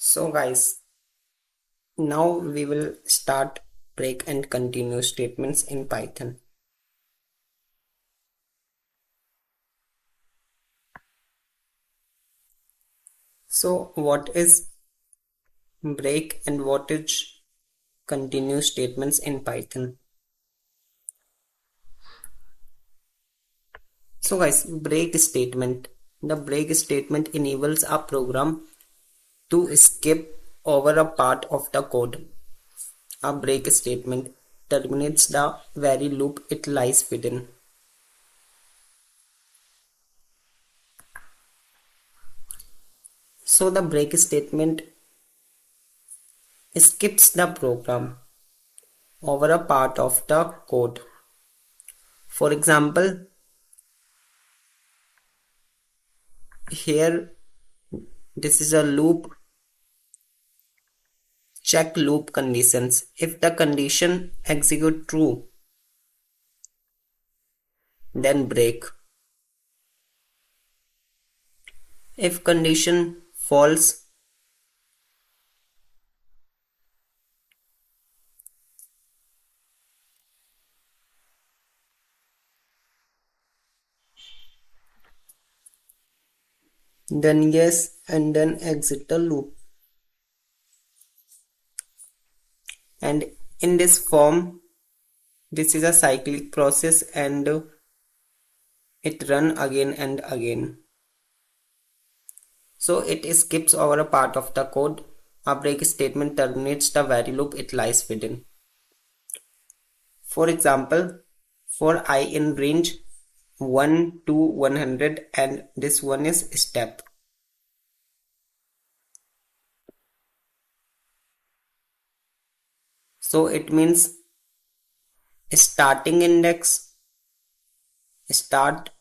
So guys, now we will start break and continue statements in Python. So what is break and what is continue statements in Python? So guys, break statement. The break statement enables a program to skip over a part of the code. A break statement terminates the very loop it lies within. So the break statement skips the program over a part of the code. For example, here this is a loop. Check loop conditions. If the condition execute true, then break. If condition false, then yes, and then exit the loop. And in this form, this is a cyclic process and it run again and again. So it skips over a part of the code. A break statement terminates the very loop it lies within. For example, for I in range 1 to 100 and this one is step. So it means starting index, start,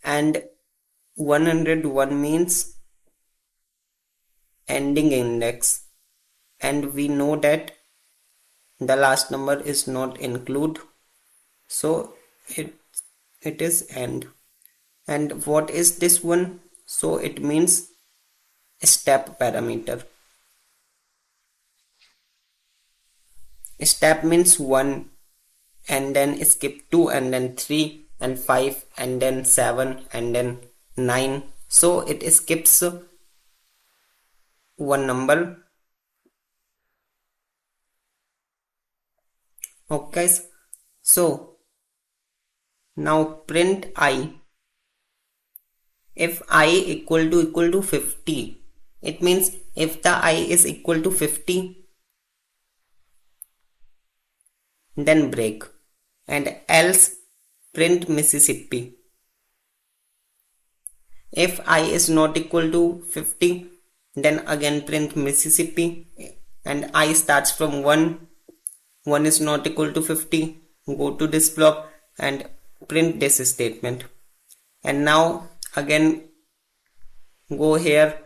and 101 means ending index, and we know that the last number is not include, so it is end. And what is this one? So it means step parameter. Step means 1 and then skip 2 and then 3 and 5 and then 7 and then 9. So it skips one number. Okay, so now print I. If I equal to 50, it means if the I is equal to 50, then break, and else print Mississippi. If I is not equal to 50, then again print Mississippi, and I starts from 1. 1 is not equal to 50. Go to this block and print this statement. And now again go here.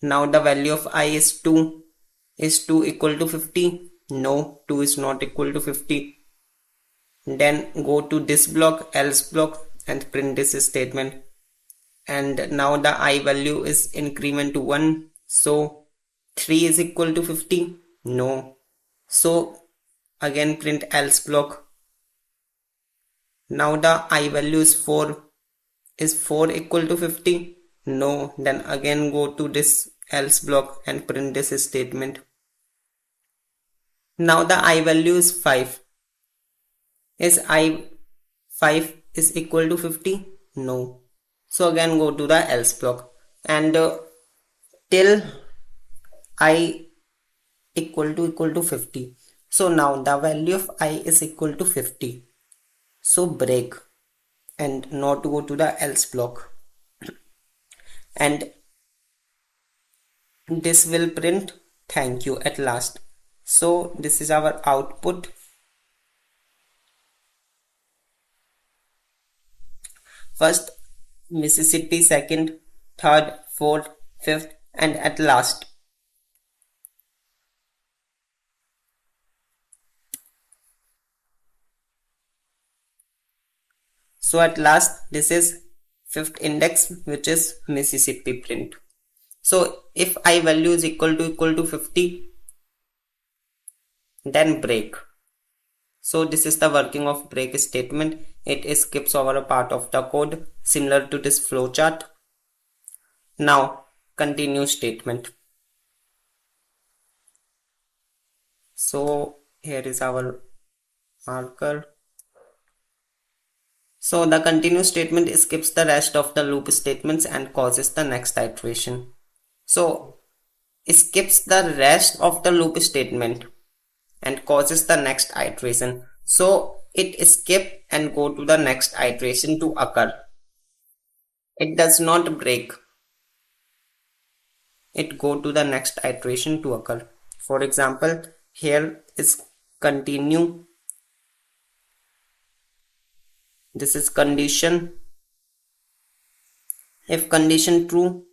Now the value of I is 2. Is 2 equal to 50? No, 2 is not equal to 50. Then go to this block, else block, and print this statement. And now the I value is increment to 1. So 3 is equal to 50? No. So again print else block. Now the I value is 4. Is 4 equal to 50? No. Then again go to this else block and print this statement. Now the I value is 5. Is I 5 is equal to 50? No. So again go to the else block and till I equal to 50. So now the value of I is equal to 50. So break and not go to the else block. And this will print thank you at last. So this is our output. First Mississippi, second, third, fourth, fifth, and at last. So at last this is fifth index, which is Mississippi print. So if I value is equal to 50, then break. So this is the working of break statement. It skips over a part of the code similar to this flowchart. Now continue statement. So here is our marker. So the continue statement skips the rest of the loop statements and causes the next iteration. So skips the rest of the loop statement and causes the next iteration. So it skip and go to the next iteration to occur. It does not break. It go to the next iteration to occur. For example, here is continue. This is condition. If condition true,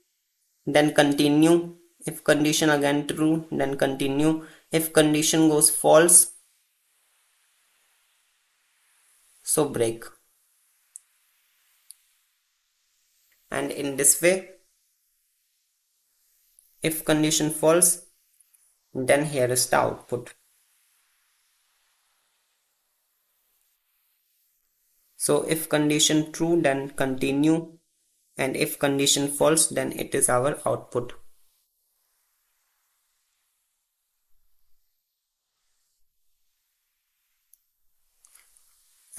then continue. If condition again true, then continue. If condition goes false, so break. And in this way, if condition false, then here is the output. So if condition true, then continue, and if condition false, then it is our output.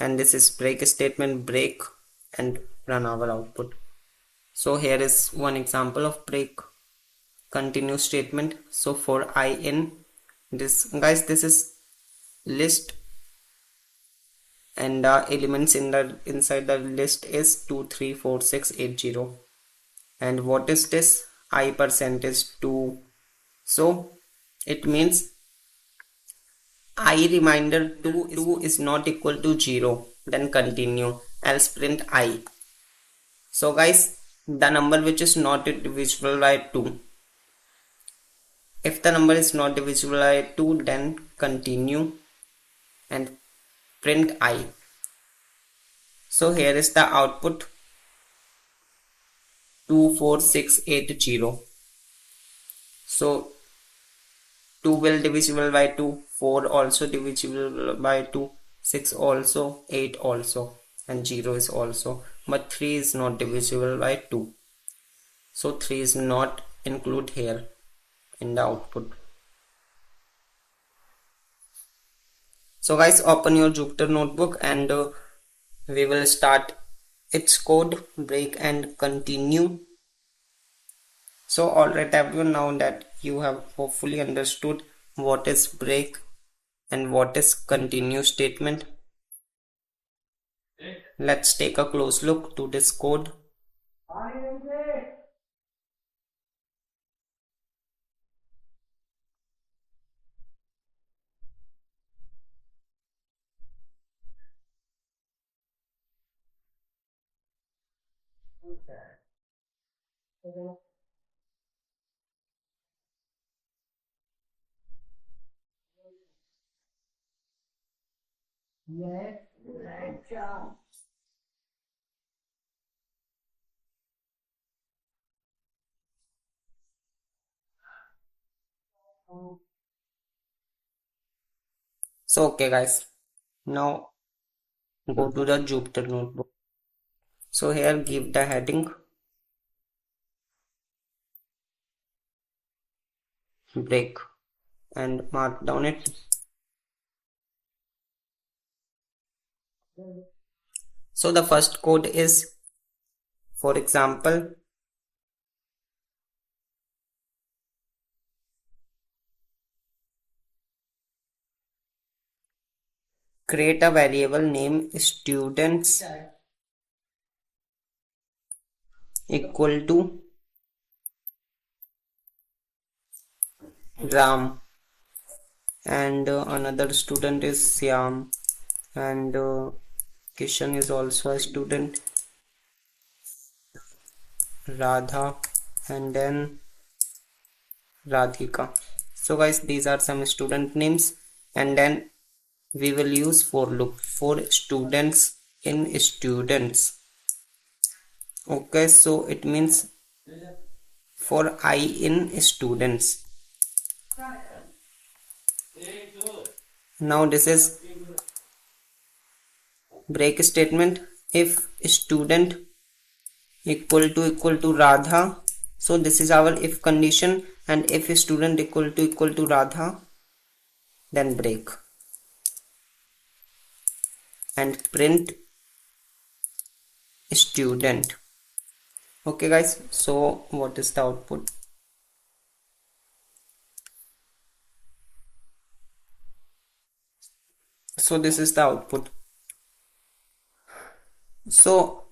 And this is break statement, break and run our output. So here is one example of break continue statement. So for I in this, guys, this is list, and the elements inside the list is 2 3 4 6 8 0. And what is this? I percentage 2. So it means I reminder 2 is not equal to 0, then continue, else print I. So guys, the number which is not divisible by 2, if the number is not divisible by 2, then continue and print I. So here is the output 24680. So 2 will divisible by 2, 4 also divisible by 2, 6 also, 8 also, and 0 is also, but 3 is not divisible by 2. So 3 is not included here in the output. So guys, open your Jupyter notebook and we will start its code, break and continue. So alright everyone, now that you have hopefully understood what is break and what is continue statement, let's take a close look to this code. So okay guys, now go to the Jupyter notebook. So here give the heading break and mark down it. So the first code is, for example, create a variable name students equal to Ram, and another student is Syam, and Kishan is also a student, Radha, and then Radhika. So guys, these are some student names, and then we will use for loop for students in students. Okay, so it means for I in students. Now this is break statement. If student equal to Radha, so this is our if condition, and if student equal to Radha, then break and print student. Okay guys, so what is the output? So this is the output. So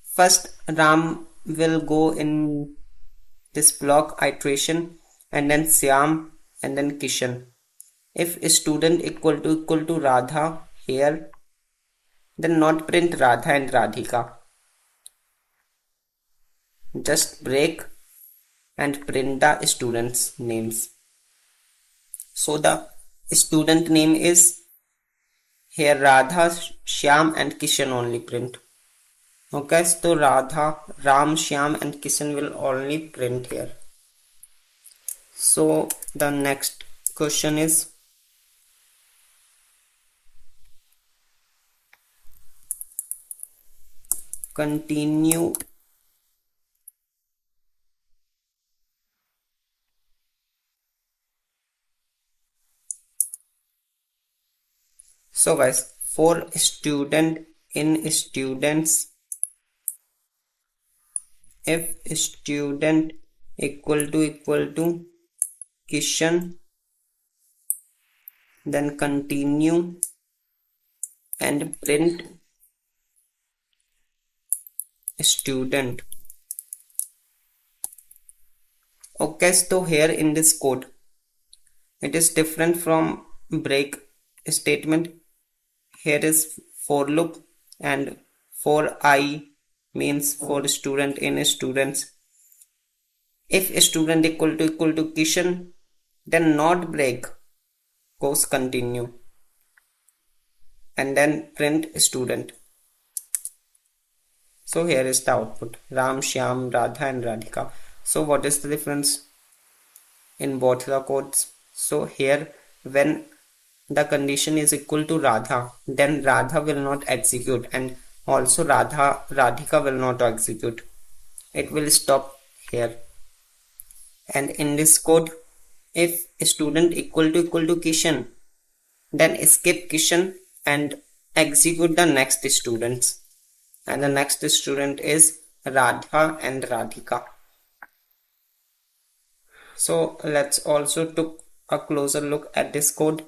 first Ram will go in this block iteration, and then Syam, and then Kishan. If student equal to Radha here, then not print Radha and Radhika. Just break and print the students' names. So the student name is here Radha, Shyam and Kishan only print. Okay, so Radha, Ram, Shyam and Kishan will only print here. So the next question is continue. So guys, for student in students, if student equal to Kishan, then continue and print student. Okay, so here in this code, it is different from break statement. Here is for loop, and for I means for student in students. If student equal to Kishan, then not break, goes continue, and then print student. So here is the output: Ram, Shyam, Radha and Radhika. So what is the difference in both the codes? So here when the condition is equal to Radha, then Radha will not execute, and also Radhika will not execute. It will stop here. And in this code, if student equal to Kishan, then skip Kishan and execute the next students. And the next student is Radha and Radhika. So let's also take a closer look at this code.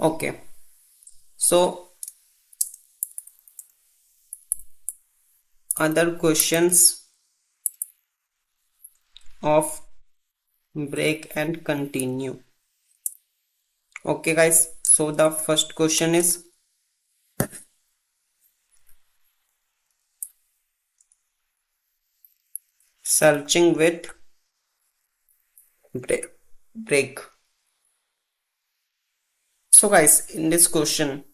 Okay, so other questions of break and continue. Okay guys, so the first question is searching with break. So guys, in this question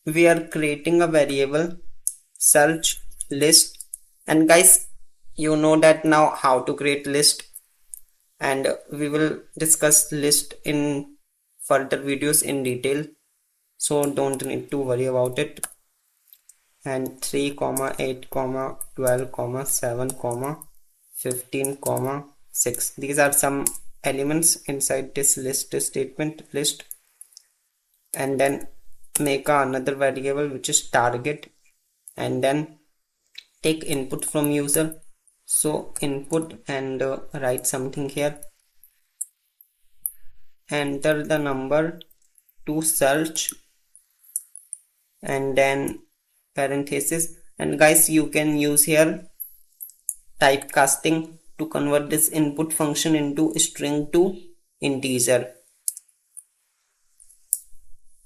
we are creating a variable search list, and guys, you know that now how to create list, and we will discuss list in further videos in detail, so don't need to worry about it. And 3 8 12 7 15 6, these are some elements inside this list statement list. And then make another variable which is target, and then take input from user. So input, and write something here, enter the number to search, and then parenthesis. And guys, you can use here typecasting to convert this input function into string to integer,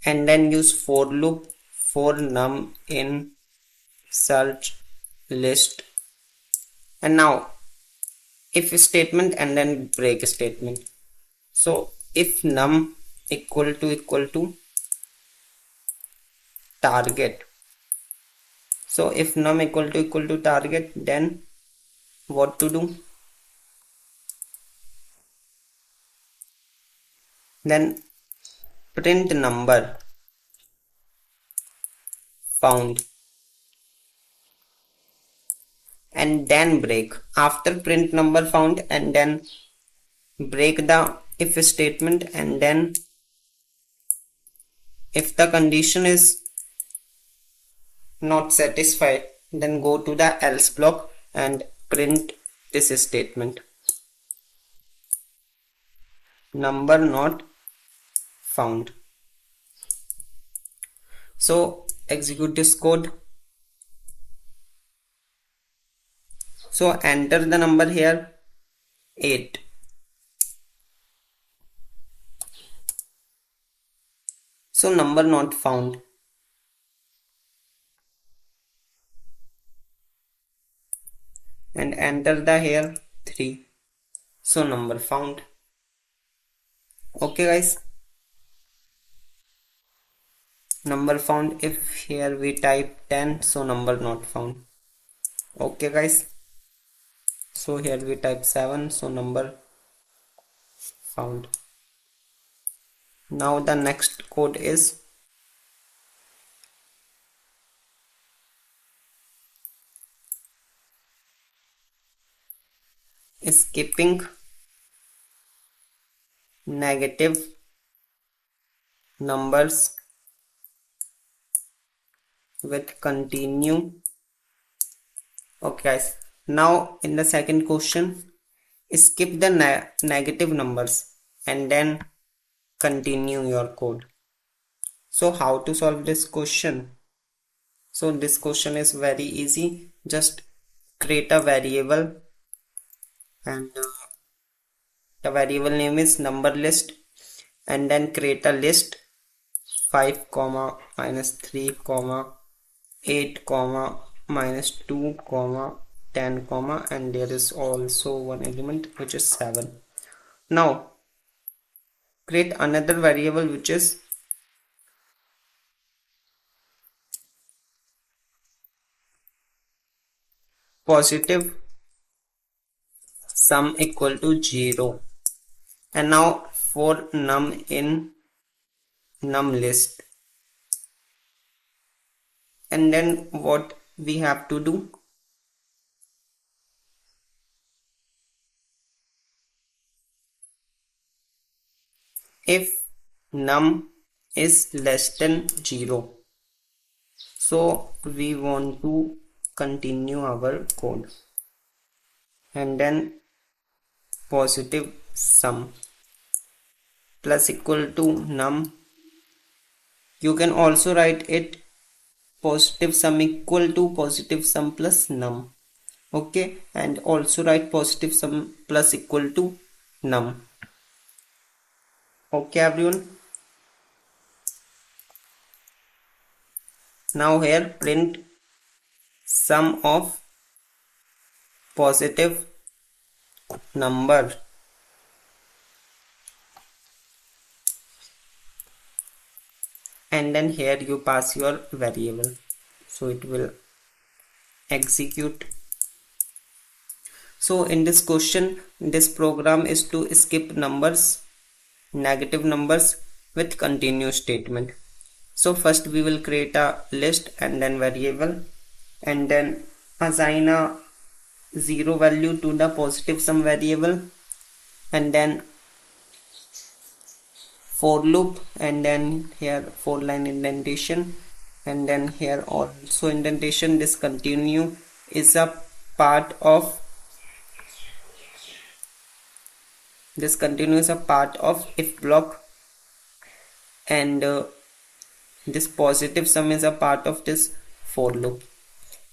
and then use for loop for num in search list. And now if statement and then break statement. So if num equal to target. So if num equal to target, then what to do? Then print number found and then break. After print number found and then break the if statement, and then if the condition is not satisfied, then go to the else block and print this statement, number not found. So execute this code. So enter the number here 8. So number not found. And enter the here 3. So number found. Okay guys, number found. If here we type 10, so number not found. Okay guys, so here we type 7, so number found. Now the next code is skipping negative numbers with continue. Okay guys, now in the second question, skip the negative numbers and then continue your code. So how to solve this question? So this question is very easy. Just create a variable, and the variable name is number list, and then create a list 5 comma minus 3 comma 8 comma minus 2 comma 10 comma, and there is also one element which is 7. Now create another variable which is positive sum equal to 0. And now for num in num list, and then what we have to do? If num is less than 0, so we want to continue our code, and then positive sum plus equal to num. You can also write it positive sum equal to positive sum plus num. Okay, and also write positive sum plus equal to num. Okay everyone, now here print sum of positive number and then here you pass your variable, so it will execute. So in this question, this program is to skip numbers, negative numbers with continue statement. So first we will create a list and then variable, and then assign a 0 value to the positive sum variable, and then for loop, and then here 4 line indentation, and then here also indentation. This continue is a part of if block, and this positive sum is a part of this for loop.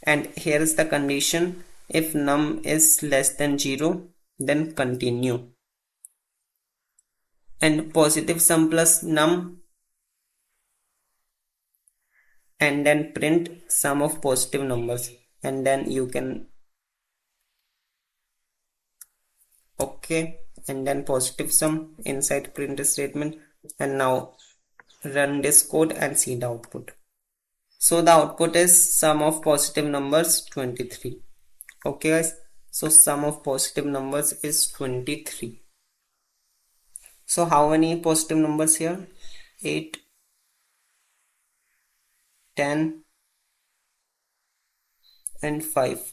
And here is the condition: if num is less than 0, then continue, and positive sum plus num and then print sum of positive numbers, and then you can okay, and then positive sum inside print statement. And now run this code and see the output. So the output is sum of positive numbers 23. Okay guys, so sum of positive numbers is 23. So how many positive numbers here? 8, 10 and 5.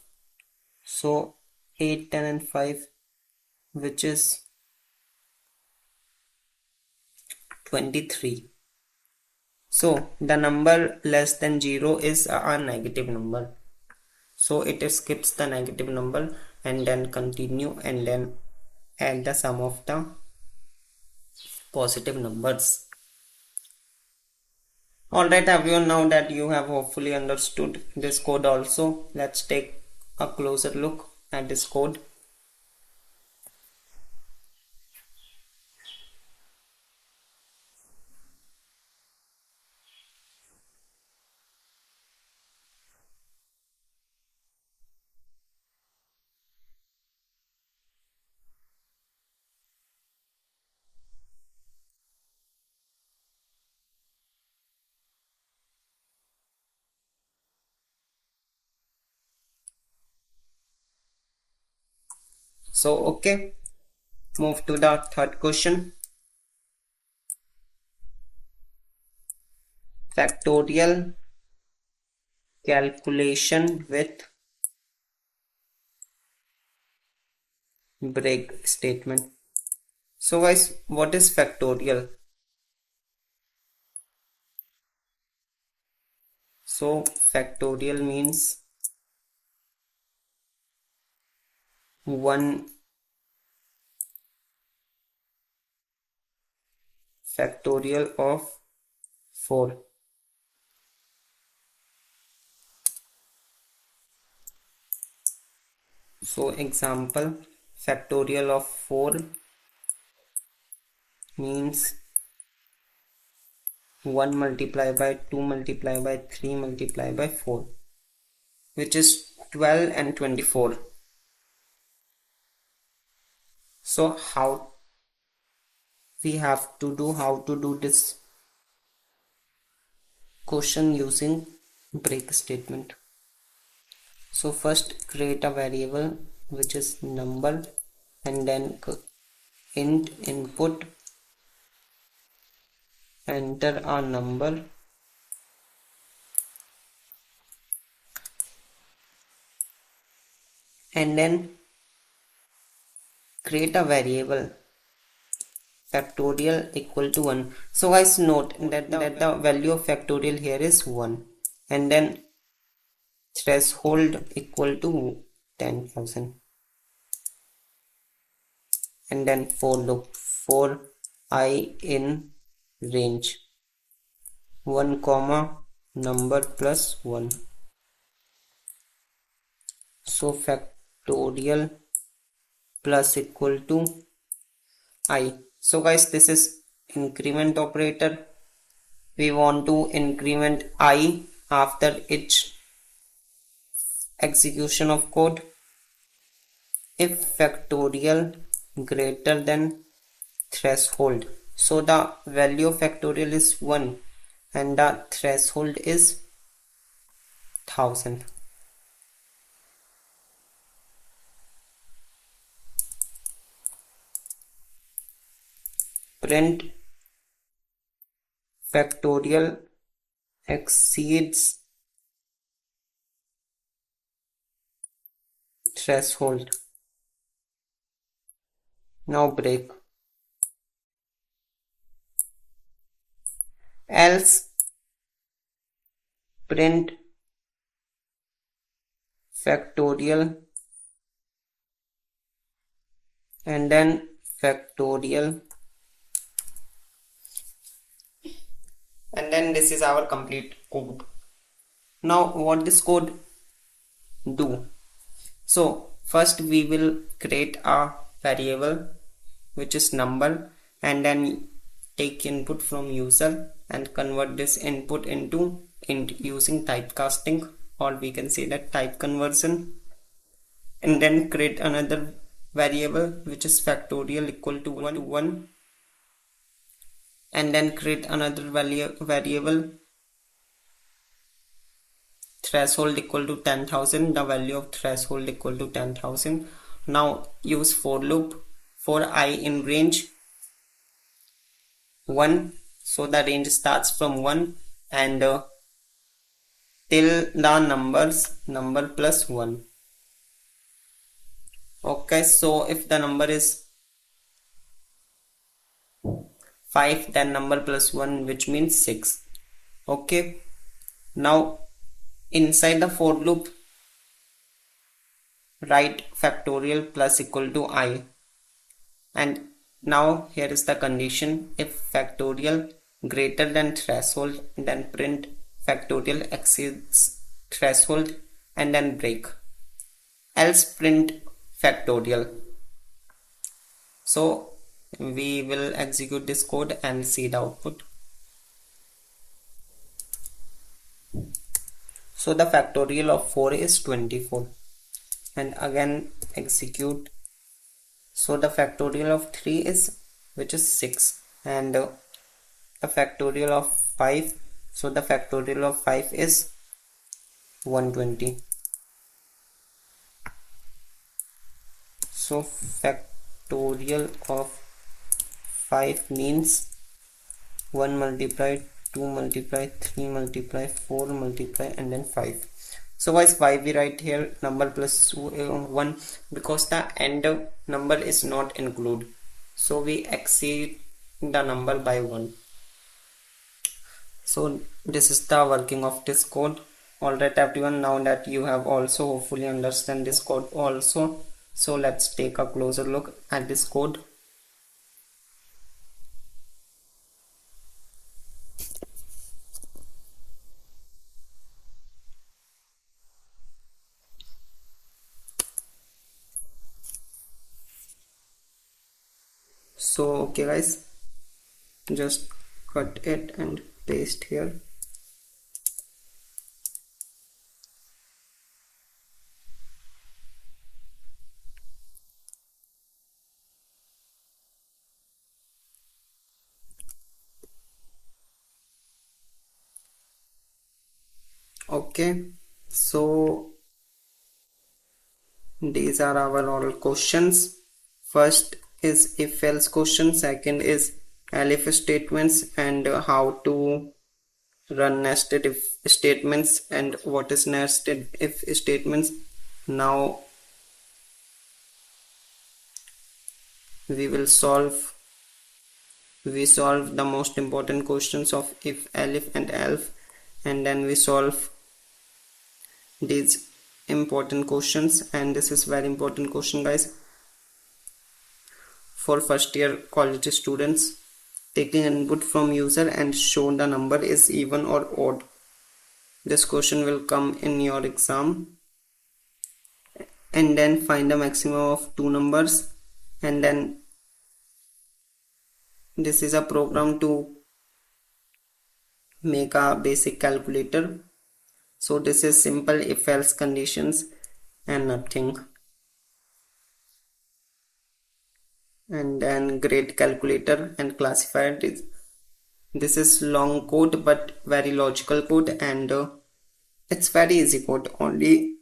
So 8, 10 and 5, which is 23. So the number less than 0 is a negative number. So it skips the negative number and then continue and then add the sum of the positive numbers. Alright everyone, now that you have hopefully understood this code also, let's take a closer look at this code. So okay, move to the third question. Factorial calculation with break statement. So guys, what is factorial? So factorial means 1 factorial of 4. So example, factorial of 4 means 1 multiplied by 2 multiplied by 3 multiplied by 4, which is 12 and 24. So how to do this question using break statement. So first create a variable which is number and then int input, enter a number, and then create a variable factorial equal to 1. So guys, note that the value of factorial here is 1, and then threshold equal to 10,000, and then for loop for I in range 1 comma number plus 1. So factorial plus equal to I. So guys, this is increment operator. We want to increment I after each execution of code. If factorial greater than threshold, so the value of factorial is 1 and the threshold is 1000. Print factorial exceeds threshold. Now break. Else print factorial and then factorial, and then this is our complete code. Now what this code do? So first we will create a variable which is number, and then take input from user and convert this input into int using typecasting, or we can say that type conversion, and then create another variable which is factorial equal to 1, and then create another variable threshold equal to 10,000, the value of threshold equal to 10,000. Now use for loop for I in range 1, so the range starts from 1 and till the number plus 1. Okay, so if the number is 5, then number plus 1, which means 6. Okay, now inside the for loop write factorial plus equal to I, and now here is the condition: if factorial greater than threshold, then print factorial exceeds threshold and then break, else print factorial. So we will execute this code and see the output. So the factorial of 4 is 24, and again execute. So the factorial of 3 is, which is 6, and the factorial of 5, so the factorial of 5 is 120. So factorial of 5 means 1 multiply 2 multiply 3 multiply 4 multiply and then 5. So guys, why we write here number plus 1? Because the end number is not included, so we exceed the number by 1. So this is the working of this code. Alright everyone, now that you have also hopefully understand this code also, so let's take a closer look at this code. So okay guys, just cut it and paste here. Okay, so these are our oral questions. First is if else question, second is elif statements and how to run nested if statements and what is nested if statements. Now we solve the most important questions of if, elif and elf, and then we solve these important questions. And this is very important question guys for first year college students. Taking input from user and show the number is even or odd. This question will come in your exam. And then find the maximum of two numbers, and then this is a program to make a basic calculator. So this is simple if else conditions and nothing. And then grade calculator and classifier. This is long code but very logical code, and it's very easy code. Only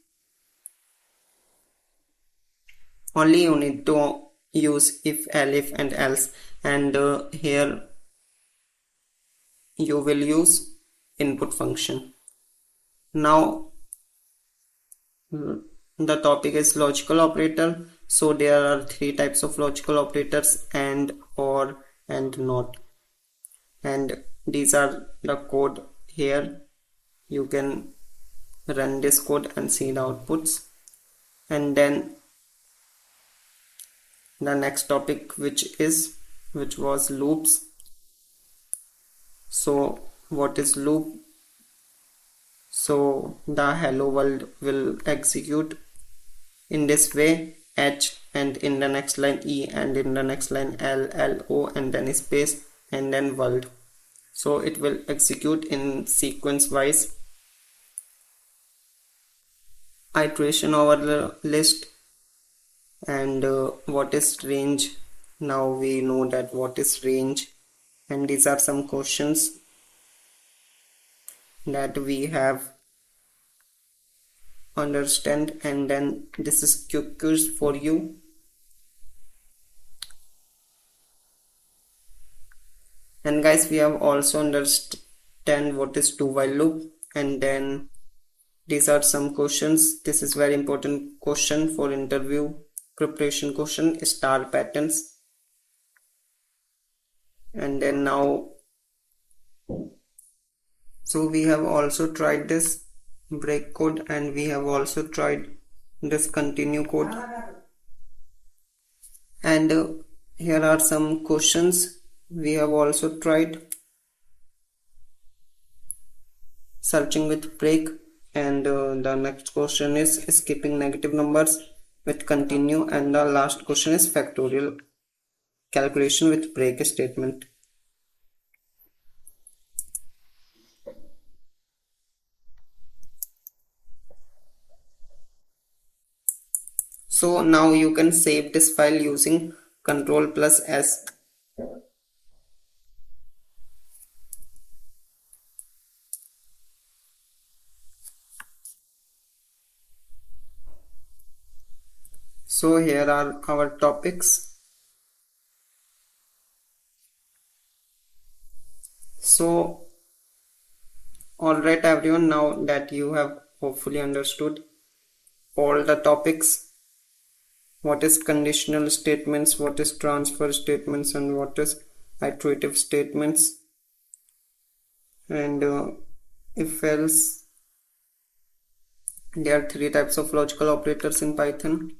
you need to use if, elif and else, and here you will use input function. Now the topic is logical operator. So there are three types of logical operators: and, or, and not. And these are the code here. You can run this code and see the outputs. And then the next topic, which was loops. So what is loop? So the hello world will execute in this way, h, and in the next line e, and in the next line l, l, o, and then space, and then world. So it will execute in sequence wise iteration over the list. And what is range? Now we know that what is range, and these are some questions that we have understand, and then this is quick quiz for you. And guys, we have also understand what is do while loop, and then these are some questions. This is very important question for interview preparation question, star patterns. And then now, so we have also tried this break code, and we have also tried this continue code. And here are some questions we have also tried. Searching with break, and the next question is skipping negative numbers with continue, and the last question is factorial calculation with break statement. So now you can save this file using Ctrl+S. So here are our topics. So alright everyone, now that you have hopefully understood all the topics, what is conditional statements, what is transfer statements, and what is iterative statements, and if else, there are 3 types of logical operators in Python.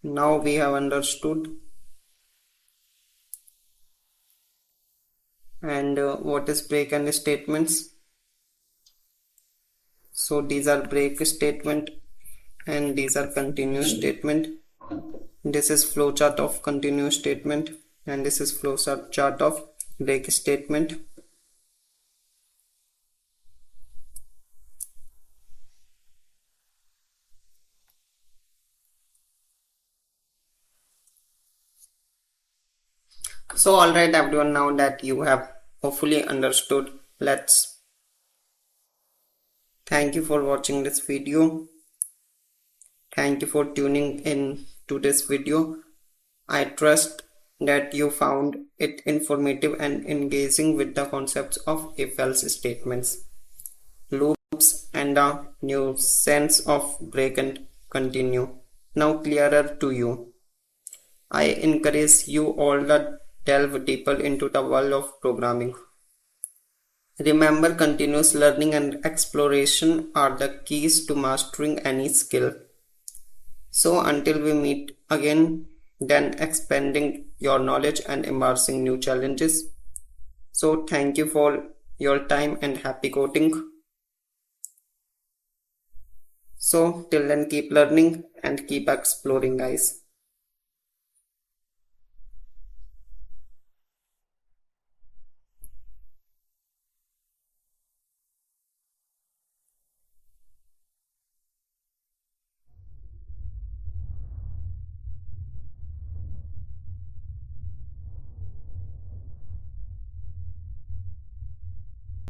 Now we have understood. And what is break and statements? So these are break statement, and these are continuous statement. This is flowchart of continuous statement, and this is flowchart of break statement. So alright everyone, now that you have hopefully understood, thank you for watching this video. Thank you for tuning in to this video. I trust that you found it informative and engaging with the concepts of if-else statements, loops, and a new sense of break and continue now clearer to you. I encourage you all to delve deeper into the world of programming. Remember, continuous learning and exploration are the keys to mastering any skill. So until we meet again, then expanding your knowledge and embracing new challenges. So thank you for your time and happy coding. So till then, keep learning and keep exploring, guys.